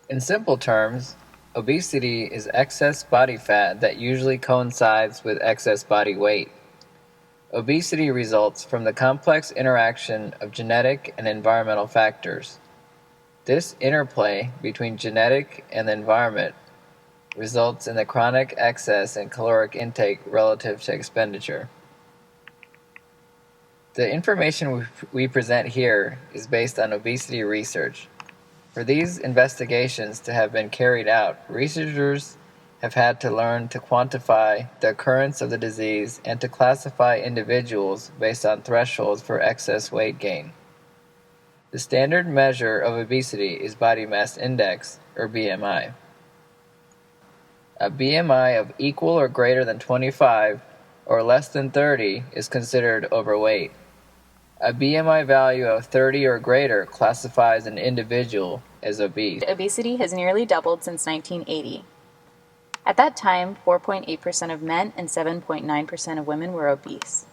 In simple terms, obesity is excess body fat that usually coincides with excess body weight. Obesity results from the complex interaction of genetic and environmental factors. This interplay between genetic and the environment results in the chronic excess in caloric intake relative to expenditure. The information we present here is based on obesity research. For these investigations to have been carried out, researchers have had to learn to quantify the occurrence of the disease and to classify individuals based on thresholds for excess weight gain. The standard measure of obesity is body mass index, or BMI. A BMI of equal or greater than 25 or less than 30 is considered overweight. A BMI value of 30 or greater classifies an individual as obese. Obesity has nearly doubled since 1980. At that time, 4.8% of men and 7.9% of women were obese.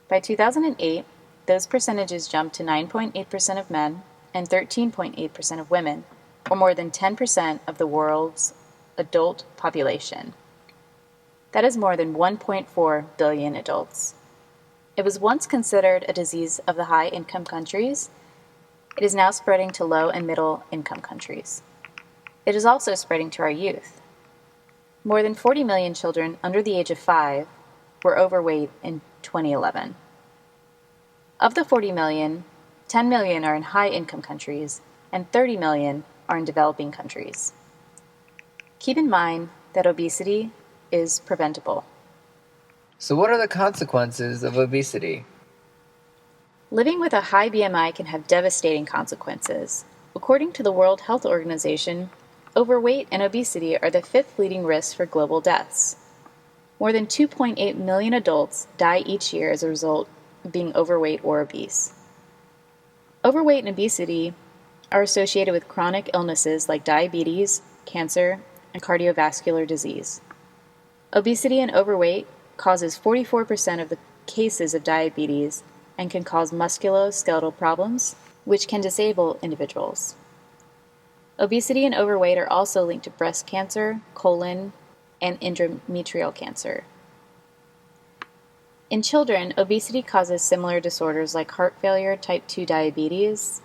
By 2008, those percentages jumped to 9.8% of men and 13.8% of women, or more than 10% of the world's adult population. That is more than 1.4 billion adults. It was once considered a disease of the high-income countries. It is now spreading to low and middle-income countries. It is also spreading to our youth. More than 40 million children under the age of 5 were overweight in 2011. Of the 40 million, 10 million are in high-income countries, and 30 million are in developing countries. Keep in mind that obesity is preventable. So what are the consequences of obesity? Living with a high BMI can have devastating consequences. According to the World Health Organization, overweight and obesity are the 5th leading risk for global deaths. More than 2.8 million adults die each year as a result of being overweight or obese. Overweight and obesity are associated with chronic illnesses like diabetes, cancer, and cardiovascular disease. Obesity and overweight causes 44% of the cases of diabetes and can cause musculoskeletal problems, which can disable individuals. Obesity and overweight are also linked to breast cancer, colon, and endometrial cancer. In children, obesity causes similar disorders like heart failure, type 2 diabetes.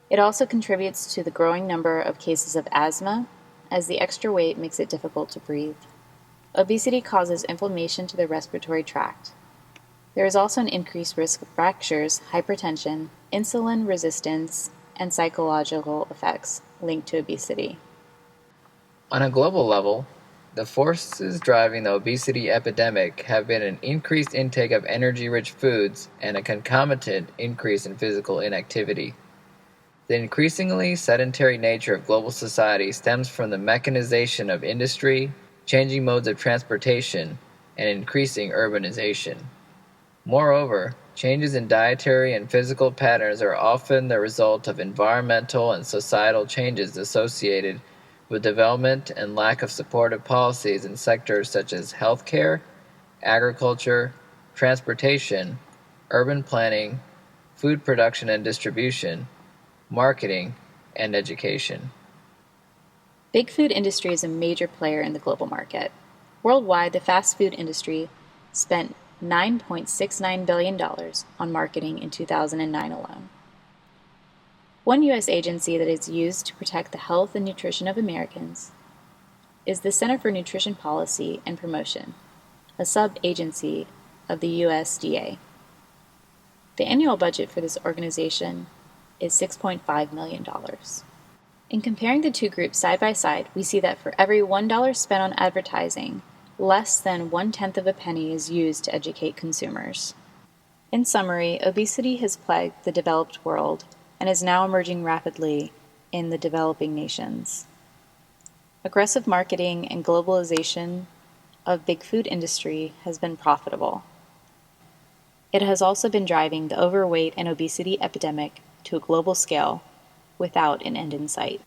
It also contributes to the growing number of cases of asthma, as the extra weight makes it difficult to breathe. Obesity causes inflammation to the respiratory tract. There is also an increased risk of fractures, hypertension, insulin resistance, and psychological effects linked to obesity. On a global level, the forces driving the obesity epidemic have been an increased intake of energy-rich foods and a concomitant increase in physical inactivity. The increasingly sedentary nature of global society stems from the mechanization of industry, changing modes of transportation, and increasing urbanization. Moreover, changes in dietary and physical patterns are often the result of environmental and societal changes associated with development and lack of supportive policies in sectors such as healthcare, agriculture, transportation, urban planning, food production and distribution, marketing, and education. Big food industry is a major player in the global market. Worldwide, the fast food industry spent $9.69 billion on marketing in 2009 alone. One U.S. agency that is used to protect the health and nutrition of Americans is the Center for Nutrition Policy and Promotion, a sub-agency of the USDA. The annual budget for this organization is $6.5 million. In comparing the two groups side by side, we see that for every $1 spent on advertising, less than 1/10 of a penny is used to educate consumers. In summary, obesity has plagued the developed world and is now emerging rapidly in the developing nations. Aggressive marketing and globalization of big food industry has been profitable. It has also been driving the overweight and obesity epidemic to a global scale without an end in sight.